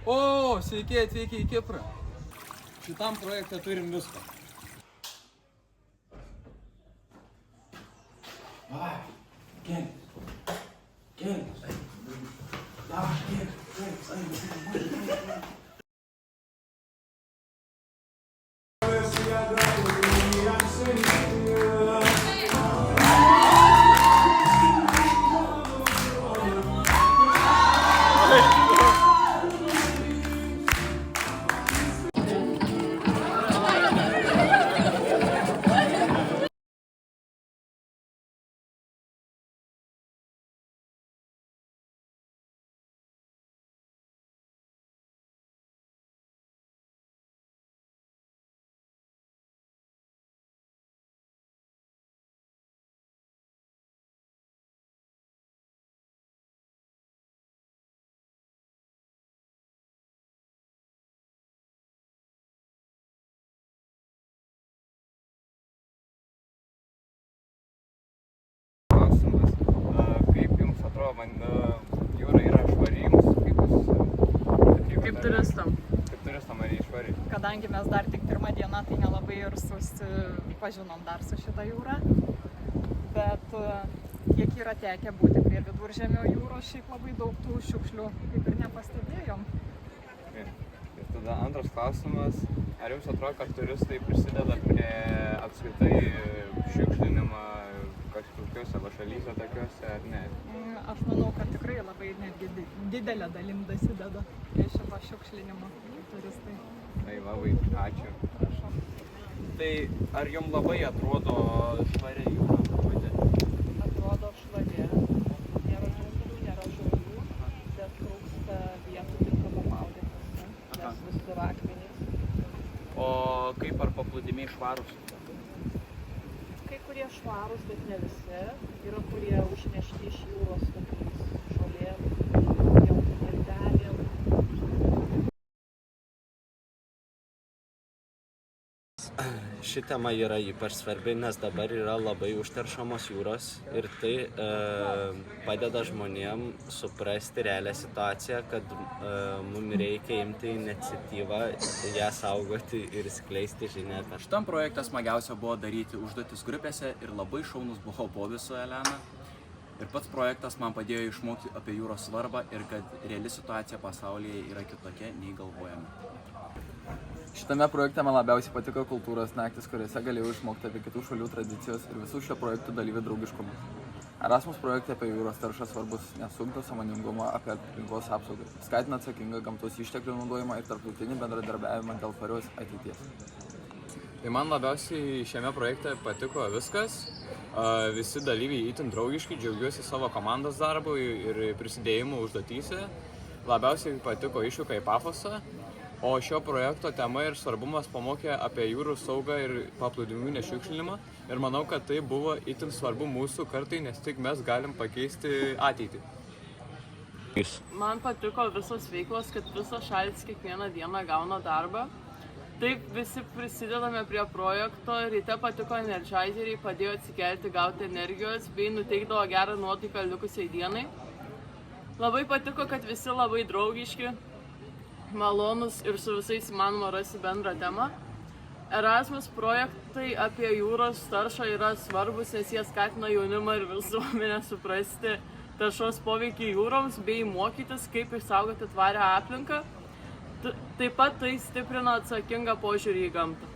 O, sveiki atvykę į Kiprą. Šitam projektą turim viską. Vai, Kenis. Kaip jums atrodo, man jūra yra švari jums? Kaip turistam. Kaip turistam ar švari? Kadangi mes dar tik pirmą dieną, tai nelabai ir susipažinom dar su šitą jūrą. Bet kiek yra tekę būti prie Viduržemio jūros, šiaip labai daug tų šiukšlių kaip ir nepastebėjom. Ir tada antras klausimas, ar jums atrodo, kad turistai prisideda prie apskritai šiukšlinimą kažkokiuose šalyse tokiuose, ar ne? Aš manau, kad tikrai labai netgi didelė dalim dasideda prie šito šiukšlinimo turistai. Tai labai ačiū. Prašau. Tai ar jums labai atrodo švari jūra? Atrodo švari. Nėra džiunglių, nėra žolių, bet trūksta vietų tinkamų maudytis, nes visur akmenys. O kaip ar paplūdimiai švarūs? Kai kurie švarūs, bet ne visi. Yra kurie užnešti iš jūros tokiais žolėm, geltonėltelėm. Ši tema yra ypač svarbi, nes dabar yra labai užteršamos jūros ir tai padeda žmonėm suprasti realią situaciją, kad mums reikia imti iniciatyvą, ją saugoti ir skleisti žinią. Šitam projekte smagiausia buvo daryti užduotis grupėse ir labai šaunus buvo Bobis su Elena. Ir pats projektas man padėjo išmokti apie jūros svarbą ir kad reali situacija pasaulyje yra kitokia nei galvojame. Šitame projekte man labiausiai patiko kultūros naktis, kuriuose galėjau išmokti apie kitų šalių tradicijos ir visų šio projektų dalyvių draugiškumą. Erasmus projekte apie jūros taršą svarbus, nes ugdo sąmoningumą apie aplinkos apsaugą, skatina atsakingą gamtos išteklių naudojimą ir tarptautinį bendradarbiavimą dėl tvarios ateities. Tai man labiausiai šiame projekte patiko viskas. Visi dalyviai itin draugiški, džiaugiuosi savo komandos darbu ir prisidėjimu užduotyse. Labiausiai patiko išvyka į Pafosą. O šio projekto tema ir svarbumas pamokė apie jūrų saugą ir paplūdimių nešiukšlinimą. Ir manau, kad tai buvo itin svarbu mūsų kartai, nes tik mes galim pakeisti ateitį. Man patiko visos veiklos, kad visos šalys kiekvieną dieną gauna darbą. Taip visi prisidedame prie projekto, ryte patiko energizeriai, padėjo atsikelti, gauti energijos bei nuteikdavo gerą nuotaiką likusiai dienai. Labai patiko, kad visi labai draugiški, malonus ir su visais įmanoma rasti bendrą temą. Erasmus projektai apie jūros taršą yra svarbus, nes jie skatina jaunimą ir visuomenę suprasti taršos poveikį jūroms bei mokytis, kaip išsaugoti tvarią aplinką. Taip pat tai stiprina atsakingą požiūrį į gamtą.